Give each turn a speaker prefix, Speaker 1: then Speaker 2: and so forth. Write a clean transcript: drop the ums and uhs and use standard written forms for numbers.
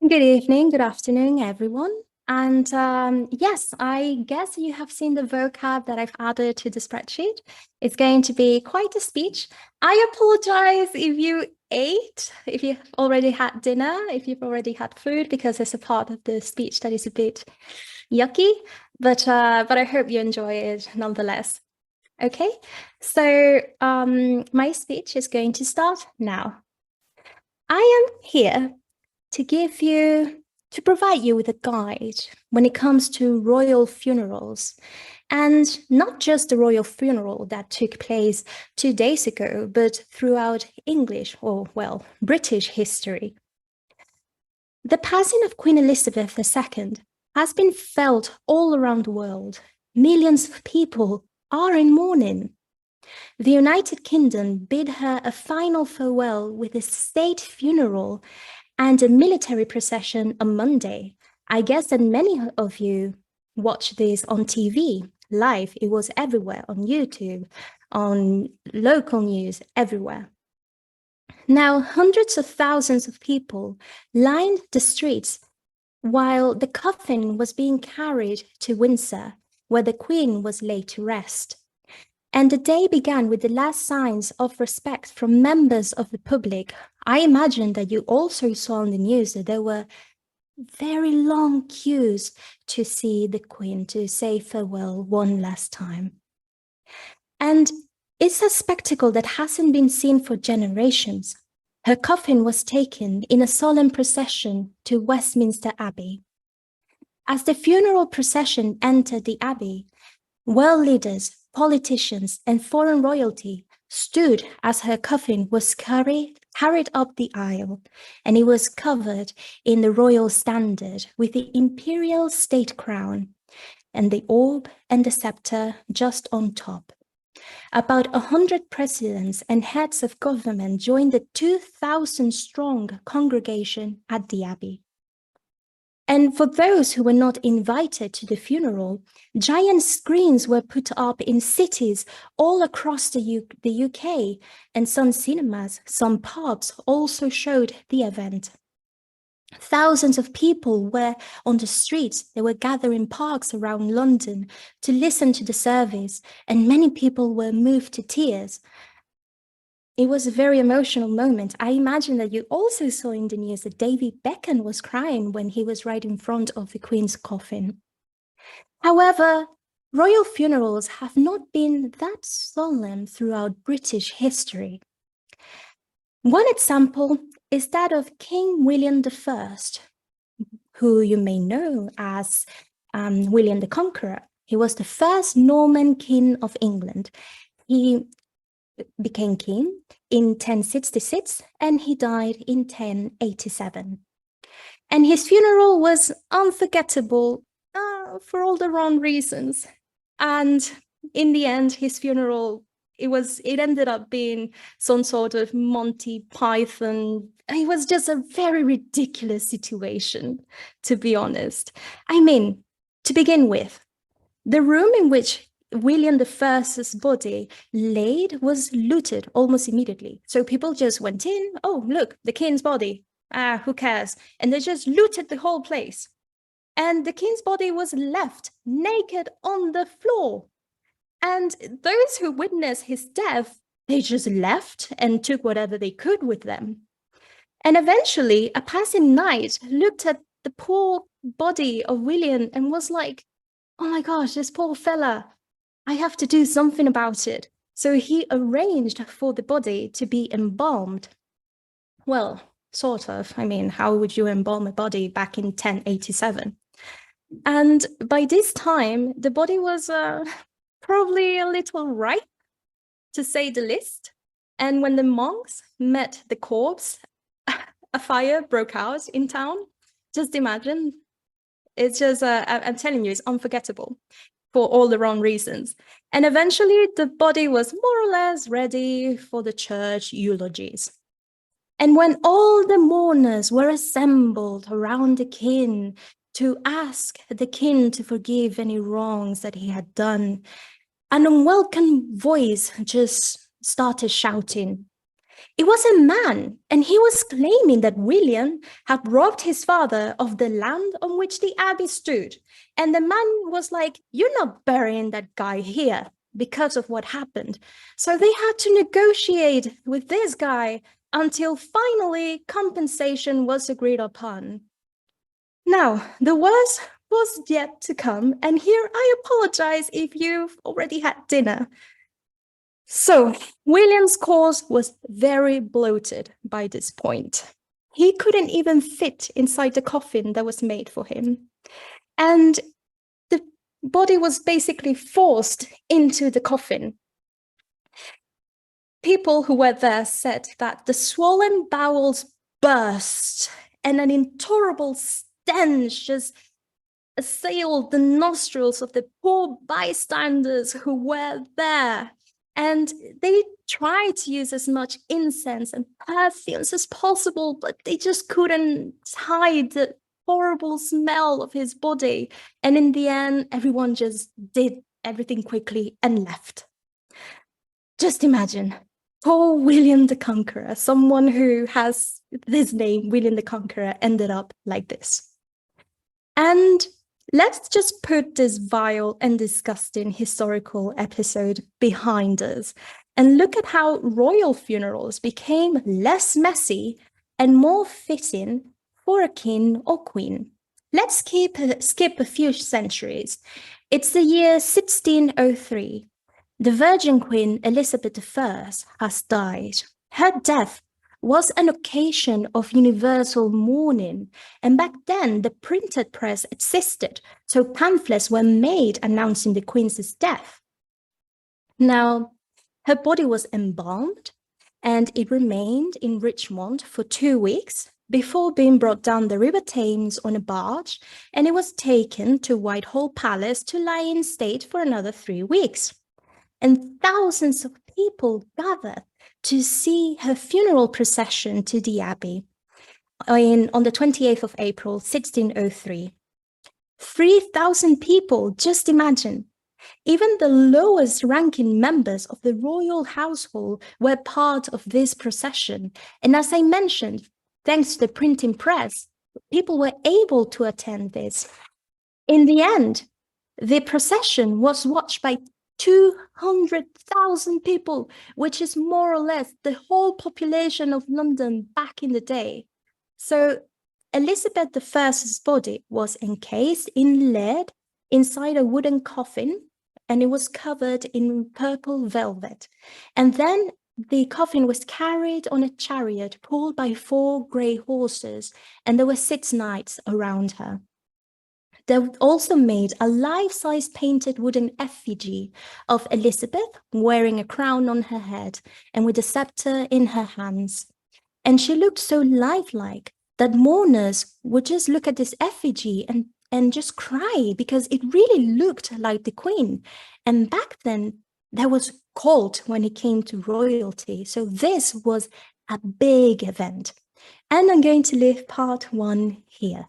Speaker 1: Good evening, good afternoon, everyone. And yes, I guess you have seen the vocab that I've added to the spreadsheet. It's going to be quite a speech. I apologize if you ate, if you've already had dinner, if you've already had food, because there's a part of the speech that is a bit yucky, but I hope you enjoy it nonetheless. Okay, so my speech is going to start now. I am here to provide you with a guide when it comes to royal funerals, and not just the royal funeral that took place 2 days ago, but throughout English, or well, British history. The passing of Queen Elizabeth II has been felt all around the world. Millions of people are in mourning. The United Kingdom bid her a final farewell with a state funeral and a military procession on Monday. I guess that many of you watched this on TV, live. It was everywhere, on YouTube, on local news, everywhere. Now, hundreds of thousands of people lined the streets while the coffin was being carried to Windsor, where the Queen was laid to rest. And the day began with the last signs of respect from members of the public. I imagine that you also saw on the news that there were very long queues to see the Queen, to say farewell one last time. And it's a spectacle that hasn't been seen for generations. Her coffin was taken in a solemn procession to Westminster Abbey. As the funeral procession entered the Abbey, world leaders, politicians, and foreign royalty stood as her coffin was carried up the aisle, and it was covered in the royal standard with the Imperial State Crown and the orb and the sceptre just on top. About 100 presidents and heads of government joined the 2,000-strong congregation at the Abbey. And for those who were not invited to the funeral, giant screens were put up in cities all across the UK, and some cinemas, some pubs also showed the event. Thousands of people were on the streets. They were gathered in parks around London to listen to the service, and many people were moved to tears. It was a very emotional moment. I imagine that you also saw in the news that David Beckham was crying when he was right in front of the Queen's coffin. However, royal funerals have not been that solemn throughout British history. One example is that of King William I, who you may know as William the Conqueror. He was the first Norman king of England. He became king in 1066 and he died in 1087. And his funeral was unforgettable for all the wrong reasons. And in the end, his funeral, it ended up being some sort of Monty Python. It was just a very ridiculous situation, to be honest. I mean, to begin with, the room in which William I's body laid was looted almost immediately. So people just went in, oh, look, the king's body, who cares? And they just looted the whole place. And the king's body was left naked on the floor. And those who witnessed his death, they just left and took whatever they could with them. And eventually, a passing knight looked at the poor body of William and was like, oh my gosh, this poor fella, I have to do something about it. So he arranged for the body to be embalmed. Well, sort of. I mean, how would you embalm a body back in 1087? And by this time, the body was probably a little ripe, to say the least. And when the monks met the corpse, a fire broke out in town. Just imagine. It's just, I'm telling you, it's unforgettable for all the wrong reasons. And eventually the body was more or less ready for the church eulogies. And when all the mourners were assembled around the king to ask the king to forgive any wrongs that he had done, an unwelcome voice just started shouting, It was a man, and he was claiming that William had robbed his father of the land on which the abbey stood. And the man was like, "You're not burying that guy here because of what happened." So they had to negotiate with this guy until finally compensation was agreed upon. Now, the worst was yet to come, and here I apologize if you've already had dinner. So, William's corpse was very bloated by this point. He couldn't even fit inside the coffin that was made for him. And the body was basically forced into the coffin. People who were there said that the swollen bowels burst and an intolerable stench just assailed the nostrils of the poor bystanders who were there. And they tried to use as much incense and perfumes as possible, but they just couldn't hide the horrible smell of his body. And in the end, everyone just did everything quickly and left. Just imagine, poor William the Conqueror, someone who has this name, William the Conqueror, ended up like this. And let's just put this vile and disgusting historical episode behind us and look at how royal funerals became less messy and more fitting for a king or queen. Let's skip a few centuries. It's the year 1603. The Virgin Queen Elizabeth I has died. Her death was an occasion of universal mourning, and back then the printed press existed, so pamphlets were made announcing the Queen's death. Now, her body was embalmed, and it remained in Richmond for 2 weeks before being brought down the River Thames on a barge, and it was taken to Whitehall Palace to lie in state for another 3 weeks. And thousands of people gathered to see her funeral procession to the Abbey on the 28th of April, 1603. 3,000 people, just imagine. Even the lowest ranking members of the royal household were part of this procession. And as I mentioned, thanks to the printing press, people were able to attend this. In the end, the procession was watched by 200,000 people, which is more or less the whole population of London back in the day. So Elizabeth I's body was encased in lead inside a wooden coffin, and it was covered in purple velvet. And then the coffin was carried on a chariot pulled by 4 grey horses, and there were 6 knights around her. They also made a life-size painted wooden effigy of Elizabeth wearing a crown on her head and with a sceptre in her hands. And she looked so lifelike that mourners would just look at this effigy and just cry because it really looked like the Queen. And back then, there was cult when it came to royalty. So this was a big event. And I'm going to leave part 1 here.